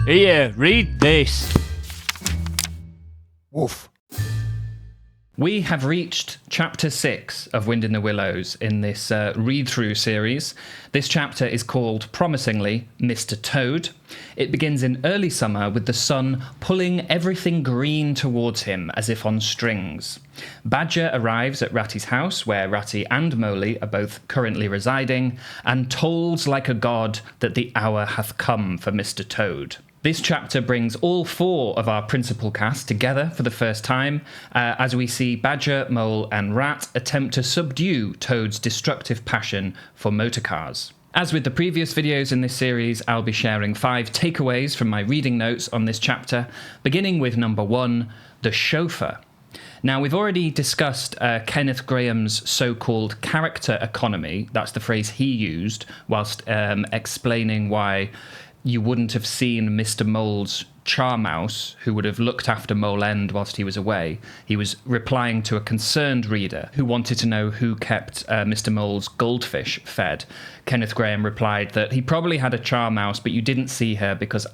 Here, read this. Woof. We have reached chapter 6 of Wind in the Willows in this read-through series. This chapter is called, promisingly, Mr. Toad. It begins in early summer with the sun pulling everything green towards him as if on strings. Badger arrives at Ratty's house, where Ratty and Moley are both currently residing, and tolls like a god that the hour hath come for Mr. Toad. This chapter brings all 4 of our principal cast together for the first time, as we see Badger, Mole and Rat attempt to subdue Toad's destructive passion for motorcars. As with the previous videos in this series, I'll be sharing 5 takeaways from my reading notes on this chapter, beginning with number 1, the chauffeur. Now, we've already discussed Kenneth Grahame's so-called character economy. That's the phrase he used whilst explaining why you wouldn't have seen Mr. Mole's Charmouse, who would have looked after Mole End whilst he was away. He was replying to a concerned reader who wanted to know who kept Mr. Mole's goldfish fed. Kenneth Grahame replied that he probably had a Charmouse, but you didn't see her because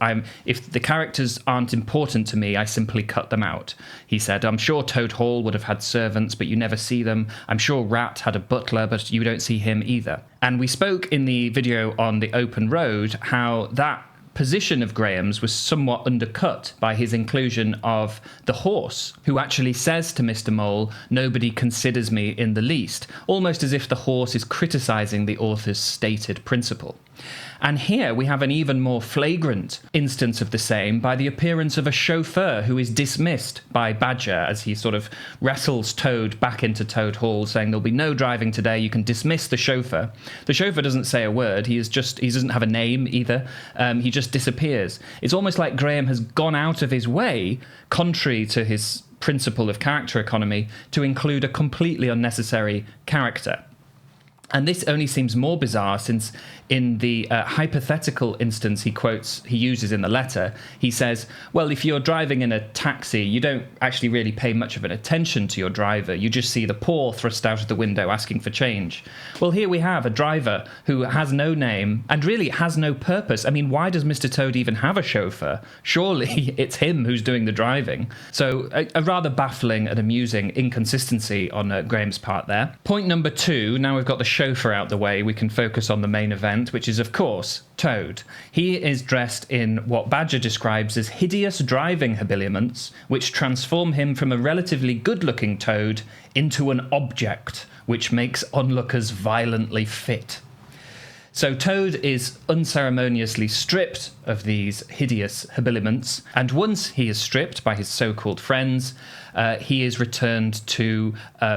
if the characters aren't important to me, I simply cut them out. He said, I'm sure Toad Hall would have had servants, but you never see them. I'm sure Rat had a butler, but you don't see him either. And we spoke in the video on the open road how that position of Graham's was somewhat undercut by his inclusion of the horse, who actually says to Mr. Mole, nobody considers me in the least, almost as if the horse is criticising the author's stated principle. And here we have an even more flagrant instance of the same by the appearance of a chauffeur who is dismissed by Badger as he sort of wrestles Toad back into Toad Hall, saying there'll be no driving today, you can dismiss the chauffeur. The chauffeur doesn't say a word, he doesn't have a name either, he just disappears. It's almost like Grahame has gone out of his way, contrary to his principle of character economy, to include a completely unnecessary character. And this only seems more bizarre since in the hypothetical instance he uses in the letter, he says, well, if you're driving in a taxi, you don't actually really pay much of an attention to your driver. You just see the paw thrust out of the window asking for change. Well, here we have a driver who has no name and really has no purpose. I mean, why does Mr. Toad even have a chauffeur? Surely it's him who's doing the driving. So a rather baffling and amusing inconsistency on Grahame's part there. Point number 2, now we've got the chauffeur out the way, we can focus on the main event, which is, of course, Toad. He is dressed in what Badger describes as hideous driving habiliments, which transform him from a relatively good-looking Toad into an object, which makes onlookers violently fit. So Toad is unceremoniously stripped of these hideous habiliments, and once he is stripped by his so-called friends, he is returned to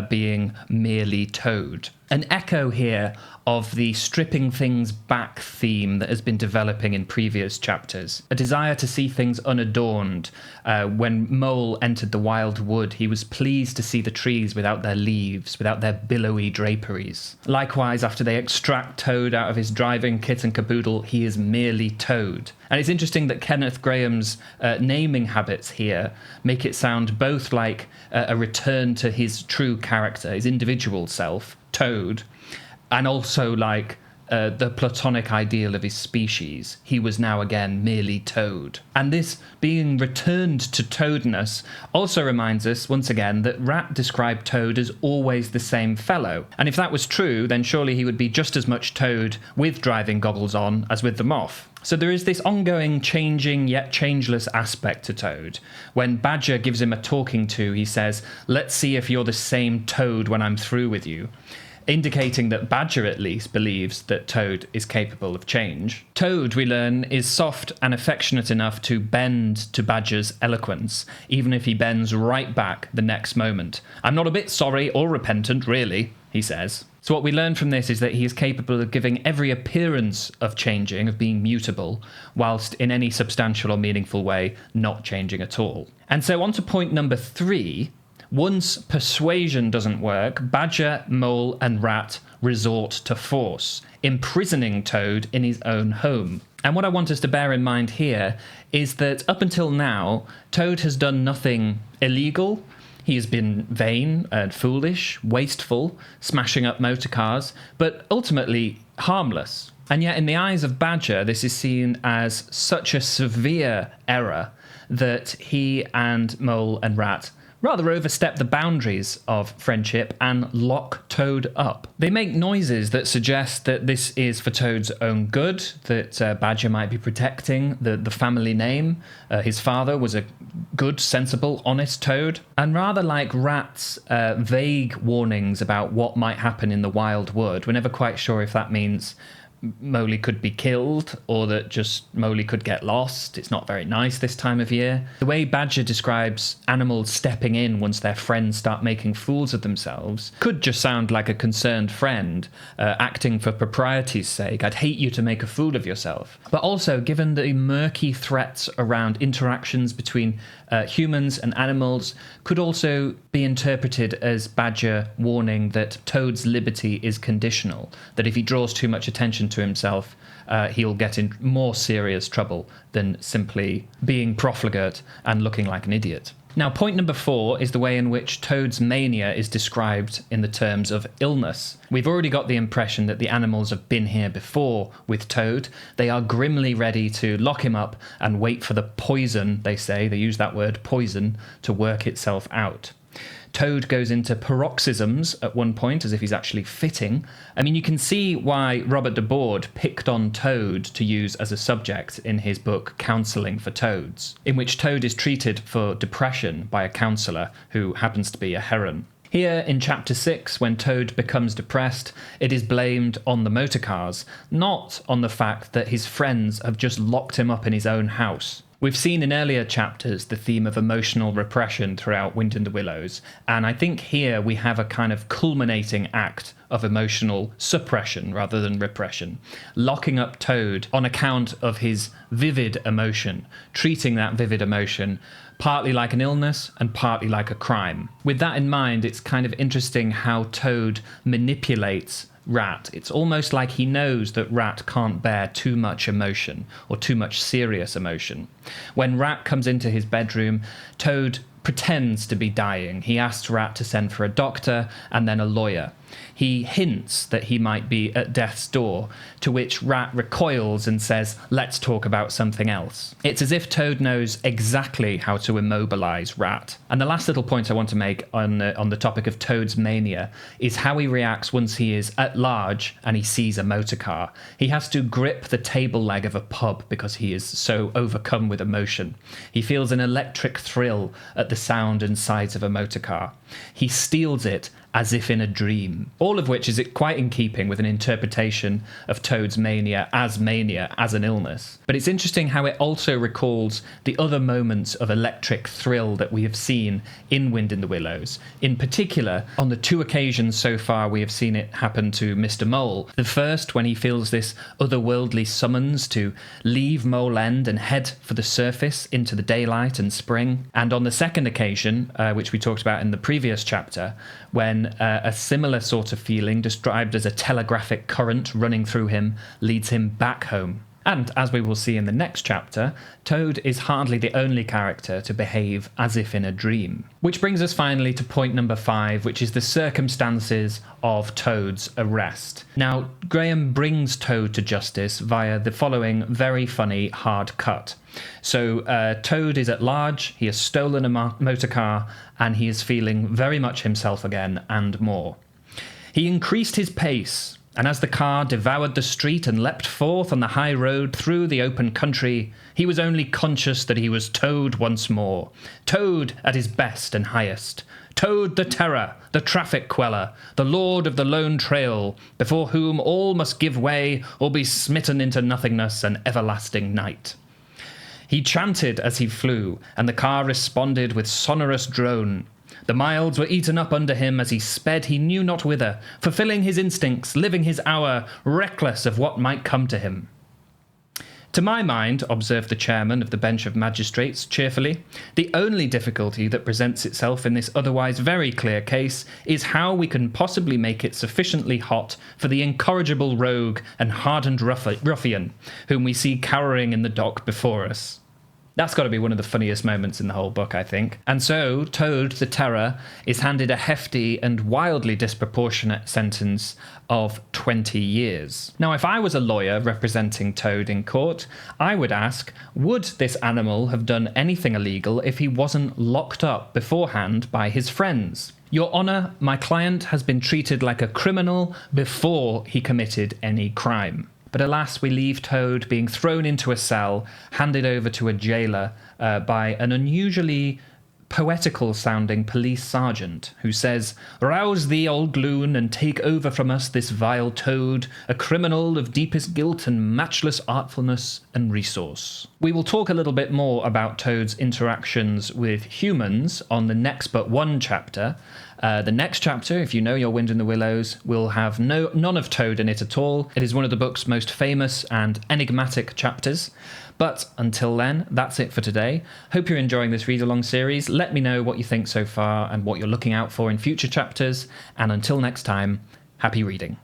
being merely Toad. An echo here of the stripping things back theme that has been developing in previous chapters. A desire to see things unadorned. When Mole entered the wild wood, he was pleased to see the trees without their leaves, without their billowy draperies. Likewise, after they extract Toad out of his driving kit and caboodle, he is merely Toad. And it's interesting that Kenneth Grahame's naming habits here make it sound both like a return to his true character, his individual self, Toad, and also like the platonic ideal of his species. He was now again merely Toad. And this being returned to Toadness also reminds us once again that Rat described Toad as always the same fellow. And if that was true, then surely he would be just as much Toad with driving goggles on as with them off. So there is this ongoing changing yet changeless aspect to Toad. When Badger gives him a talking to, he says, let's see if you're the same Toad when I'm through with you, indicating that Badger at least believes that Toad is capable of change. Toad, we learn, is soft and affectionate enough to bend to Badger's eloquence, even if he bends right back the next moment. I'm not a bit sorry or repentant, really, he says. So what we learn from this is that he is capable of giving every appearance of changing, of being mutable, whilst in any substantial or meaningful way not changing at all. And so on to point number 3. Once persuasion doesn't work, Badger, Mole and Rat resort to force, imprisoning Toad in his own home. And what I want us to bear in mind here is that up until now, Toad has done nothing illegal. He has been vain and foolish, wasteful, smashing up motor cars, but ultimately harmless. And yet, in the eyes of Badger, this is seen as such a severe error that he and Mole and Rat rather overstep the boundaries of friendship and lock Toad up. They make noises that suggest that this is for Toad's own good, that Badger might be protecting the family name. His father was a good, sensible, honest Toad. And rather like Rat's vague warnings about what might happen in the wild wood, we're never quite sure if that means Moley could be killed or that just Moley could get lost. It's not very nice this time of year. The way Badger describes animals stepping in once their friends start making fools of themselves could just sound like a concerned friend acting for propriety's sake. I'd hate you to make a fool of yourself. But also, given the murky threats around interactions between humans and animals, could also be interpreted as Badger warning that Toad's liberty is conditional, that if he draws too much attention to himself, he'll get in more serious trouble than simply being profligate and looking like an idiot. Now, point number 4 is the way in which Toad's mania is described in the terms of illness. We've already got the impression that the animals have been here before with Toad. They are grimly ready to lock him up and wait for the poison, they use that word, poison, to work itself out. Toad goes into paroxysms at one point, as if he's actually fitting. I mean, you can see why Robert de Boord picked on Toad to use as a subject in his book Counselling for Toads, in which Toad is treated for depression by a counsellor who happens to be a heron. Here in Chapter 6, when Toad becomes depressed, it is blamed on the motor cars, not on the fact that his friends have just locked him up in his own house. We've seen in earlier chapters the theme of emotional repression throughout Wind in the Willows, and I think here we have a kind of culminating act of emotional suppression rather than repression, locking up Toad on account of his vivid emotion, treating that vivid emotion partly like an illness and partly like a crime. With that in mind, it's kind of interesting how Toad manipulates Rat. It's almost like he knows that Rat can't bear too much emotion or too much serious emotion. When Rat comes into his bedroom, Toad pretends to be dying. He asks Rat to send for a doctor and then a lawyer. He hints that he might be at death's door, to which Rat recoils and says, "Let's talk about something else." It's as if Toad knows exactly how to immobilize Rat. And the last little point I want to make on the topic of Toad's mania is how he reacts once he is at large and he sees a motor car. He has to grip the table leg of a pub because he is so overcome with emotion. He feels an electric thrill at the sound and size of a motor car. He steals it as if in a dream. All of which is quite in keeping with an interpretation of Toad's mania as an illness. But it's interesting how it also recalls the other moments of electric thrill that we have seen in Wind in the Willows. In particular, on the 2 occasions so far we have seen it happen to Mr. Mole. The first, when he feels this otherworldly summons to leave Mole End and head for the surface into the daylight and spring. And on the second occasion, which we talked about in the previous chapter, when a similar sort of feeling, described as a telegraphic current running through him, leads him back home. And as we will see in the next chapter, Toad is hardly the only character to behave as if in a dream. Which brings us finally to point number 5, which is the circumstances of Toad's arrest. Now, Grahame brings Toad to justice via the following very funny hard cut. So Toad is at large, he has stolen a motor car, and he is feeling very much himself again and more. He increased his pace, and as the car devoured the street and leapt forth on the high road through the open country, he was only conscious that he was Toad once more. Toad at his best and highest. Toad the terror, the traffic queller, the lord of the lone trail, before whom all must give way or be smitten into nothingness and everlasting night. He chanted as he flew, and the car responded with sonorous drone. The miles were eaten up under him as he sped he knew not whither, fulfilling his instincts, living his hour, reckless of what might come to him. To my mind, observed the chairman of the bench of magistrates cheerfully, the only difficulty that presents itself in this otherwise very clear case is how we can possibly make it sufficiently hot for the incorrigible rogue and hardened ruffian whom we see cowering in the dock before us. That's got to be one of the funniest moments in the whole book, I think. And so Toad, the Terror, is handed a hefty and wildly disproportionate sentence of 20 years. Now, if I was a lawyer representing Toad in court, I would ask, would this animal have done anything illegal if he wasn't locked up beforehand by his friends? Your Honour, my client has been treated like a criminal before he committed any crime. But alas, we leave Toad being thrown into a cell, handed over to a jailer by an unusually poetical-sounding police sergeant who says, "Rouse thee, old loon, and take over from us this vile Toad, a criminal of deepest guilt and matchless artfulness and resource." We will talk a little bit more about Toad's interactions with humans on the next but one chapter. The next chapter, if you know your Wind in the Willows, will have none of Toad in it at all. It is one of the book's most famous and enigmatic chapters. But until then, that's it for today. Hope you're enjoying this read-along series. Let me know what you think so far and what you're looking out for in future chapters. And until next time, happy reading.